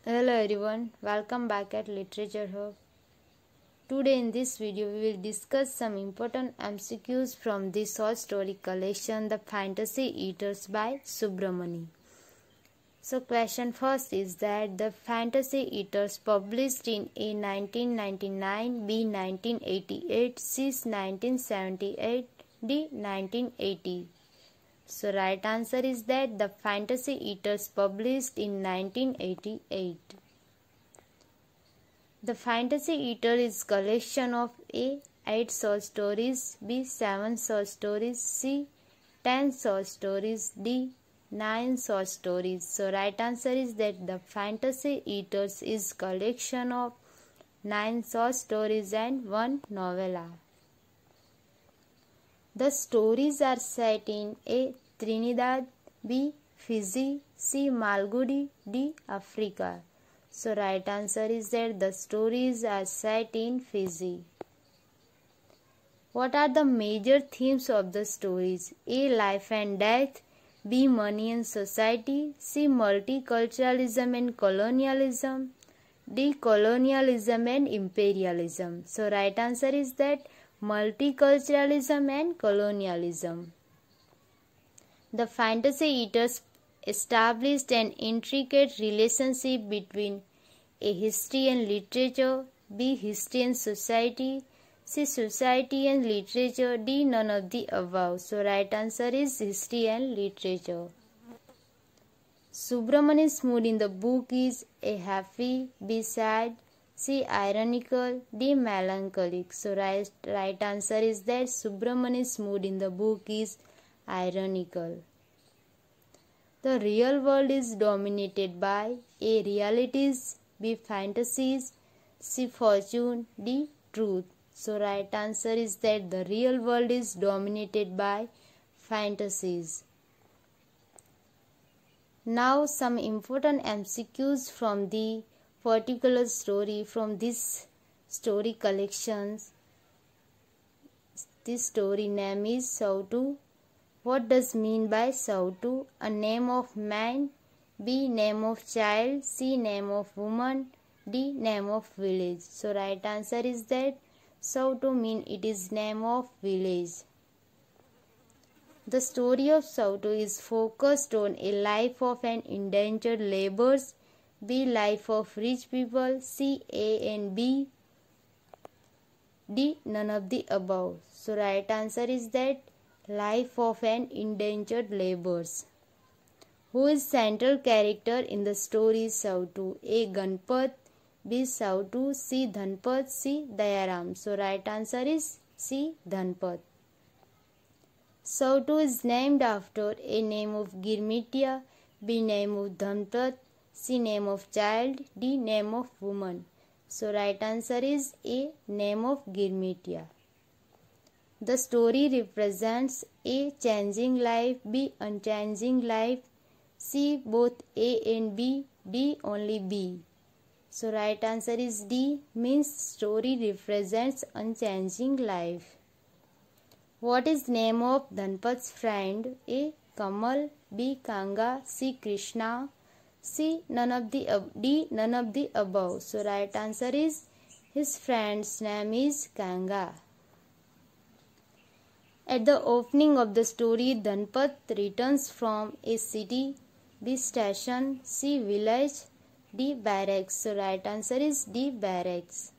Hello everyone, welcome back at Literature Hub. Today in this video we will discuss some important MCQs from the short story collection The Fantasy Eaters by Subramani. So question first is that The Fantasy Eaters published in A 1999, B 1988, C 1978, D 1980. So right answer is that The Fantasy Eaters published in 1988. The Fantasy Eater is collection of A. 8 short stories, B. 7 short stories, C. 10 short stories, D. 9 short stories. So right answer is that The Fantasy Eaters is collection of 9 short stories and 1 novella. The stories are set in A. Trinidad, B. Fiji, C. Malgudi, D. Africa. So right answer is that the stories are set in Fiji. What are the major themes of the stories? A. Life and death, B. Money and society, C. Multiculturalism and colonialism, D. Colonialism and imperialism. So right answer is that multiculturalism and colonialism. The Fantasy Eaters established an intricate relationship between A. History and literature, B. History and society, C. Society and literature, D. None of the above. So right answer is history and literature. Subramani's mood in the book is A. Happy, B. Sad, C. Ironical, D. Melancholic. So right answer is that Subramani's mood in the book is ironical. The real world is dominated by A. realities, B. fantasies, C. fortune, D. truth. So right answer is that the real world is dominated by fantasies. Now some important MCQs from the particular story from this story collections. This story name is Sautu. What does mean by Sautu? A name of man, B. name of child, C. name of woman, D. name of village. So right answer is that Sautu mean it is name of village. The story of Sautu is focused on a life of an indentured laborers, B. life of rich people, C. A and B, D. none of the above. So right answer is that life of an indentured laborers. Who is central character in the story Sautu? A. Ganpat, B. Sautu, C. Dhanpat, C. Dayaram. So right answer is C. Dhanpat. Sautu is named after A. name of Girmitia, B. name of Dhanpat, C. name of child, D. name of woman. So right answer is A. name of Girmitia. The story represents A. changing life, B. unchanging life, C. both A and B, D. only B. So right answer is D, means story represents unchanging life. What is name of Dhanpat's friend? A. Kamal, B. Kanga, C. Krishna, C. D. none of the above. So right answer is his friend's name is Kanga. At the opening of the story, Dhanpat returns from A. city, B. station, C. village, D. barracks. So right answer is D. barracks.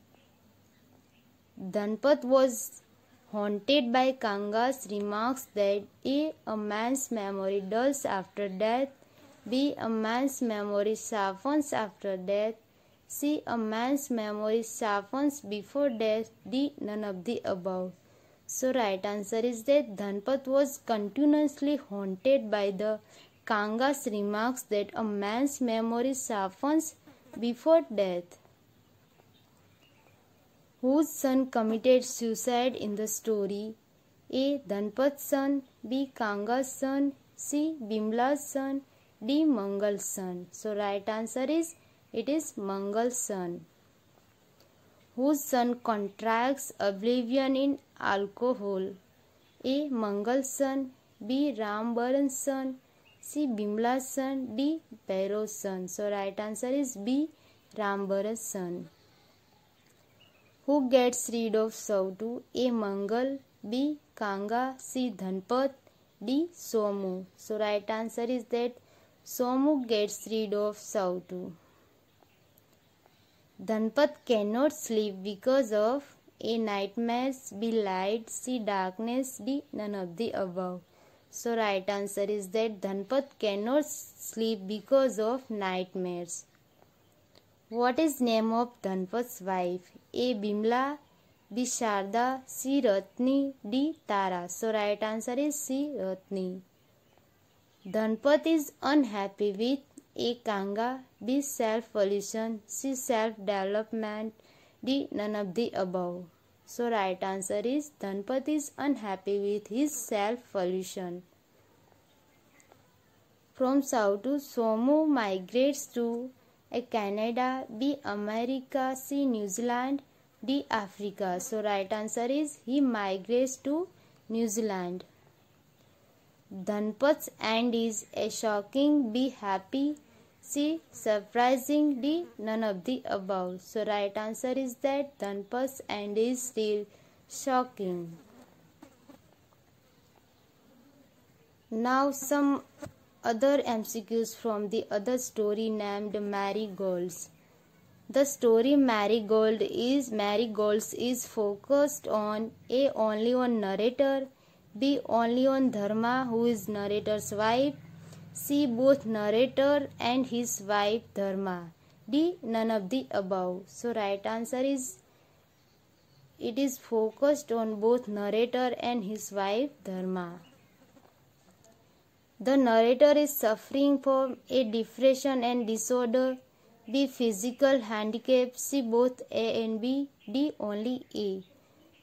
Dhanpat was haunted by Kanga's remarks that A man's memory dulls after death, B. a man's memory sharpens after death, C. a man's memory sharpens before death, D. none of the above. So right answer is that Dhanpat was continuously haunted by the Kanga's remarks that a man's memory sharpens before death. Whose son committed suicide in the story? A. Dhanpat's son, B. Kanga's son, C. Bimla's son, D. Mangal's son. So right answer is it is Mangal's son. Whose son contracts oblivion in alcohol? A. Mangal's son, B. Rambaran's son, C. Bimla's son. D. Bhairov's son. So right answer is B. Rambara's son. Who gets rid of Sautu? A. Mangal. B. Kanga. C. Dhanpat. D. Somu. So right answer is that Somu gets rid of Sautu. Dhanpat cannot sleep because of A. nightmares. B. light. C. darkness. D. none of the above. So right answer is that Dhanpat cannot sleep because of nightmares. What is name of Dhanpat's wife? A. Bimla. B. Sharda. C. Ratni. D. Tara. So right answer is C. Ratni. Dhanpat is unhappy with A. Kanga. B. self-pollution. C. self-development. D. none of the above. So right answer is Dhanpat is unhappy with his self-pollution. From Sautu, Somu migrates to A. Canada. B. America. C. New Zealand. D. Africa. So right answer is he migrates to New Zealand. Dhanpat's end is A. shocking. B. happy. C. surprising. D. none of the above. So right answer is that Dhanpat's end is still shocking. Now some other MCQs from the other story named Marigolds. The story Marigolds is focused on A. only on narrator. B. only on Dharma, who is narrator's wife. C. both narrator and his wife Dharma. D. none of the above. So right answer is it is focused on both narrator and his wife Dharma. The narrator is suffering from A. depression and disorder. B. physical handicap. C. both A and B. D. only A.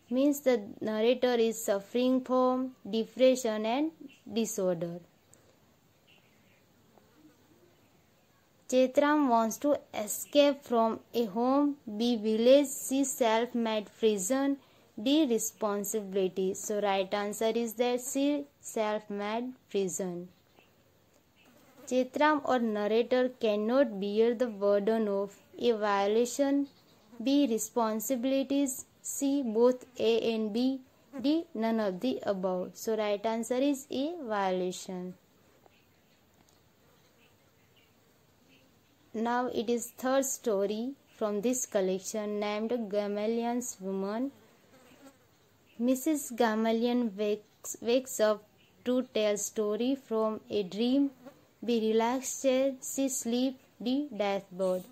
Means the narrator is suffering from depression and disorder. Chetram wants to escape from a home. B. village. C. self-made prison. D. responsibility. So right answer is that C. self-made prison. Chetram or narrator cannot bear the burden of A. violation. B. responsibilities. C. both A and B. D. none of the above. So right answer is A. violation. Now it is third story from this collection named Gamelion's Woman. Mrs. Gamelion wakes up to tell story from a dream. B. relaxed chair. C. sleep. D. deathbed.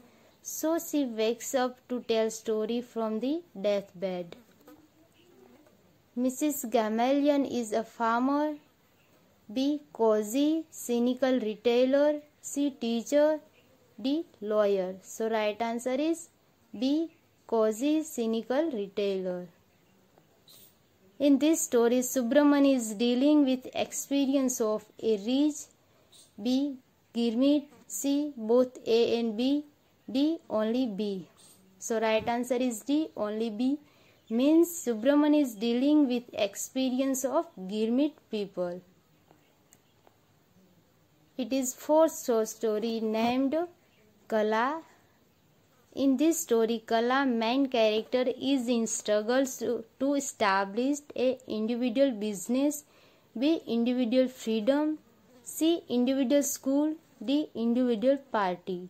So she wakes up to tell story from the deathbed. Mrs. Gamelion is a farmer. B. cozy, cynical retailer. C. teacher. D. lawyer. So right answer is B. cozy, cynical retailer. In this story, Subramani is dealing with experience of a rich. B. Gurmeet. C. both A and B. D. only B. So right answer is D. only B. Means Subramani is dealing with experience of Gurmeet people. It is fourth story named Kala. In this story, Kala main character is in struggles to establish a individual business. B. individual freedom. C. individual school. D. individual party.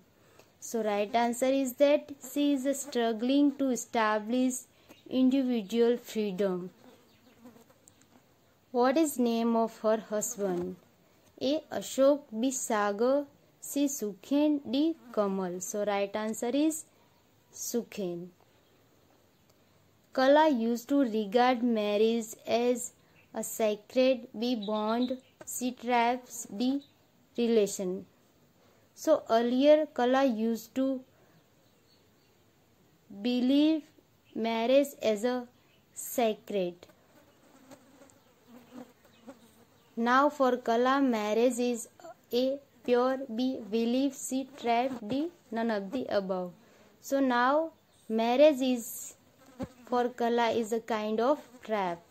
So right answer is that she is struggling to establish individual freedom. What is name of her husband? A. Ashok. B. Sagar. C. Sukhen. D. Kamal. So right answer is Sukhen. Kala used to regard marriage as a sacred. B. bond. C. traps. D. relation. So earlier Kala used to believe marriage as a sacred. Now for Kala, marriage is A. pure. B. belief. C. trap. D. none of the above. So now marriage is for Kala is a kind of trap.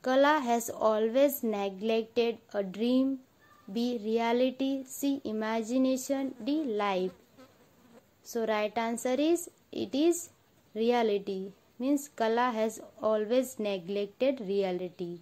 Kala has always neglected a dream. B. Reality. C. Imagination. D. Life. So right answer is it is reality. Means Kala has always neglected reality.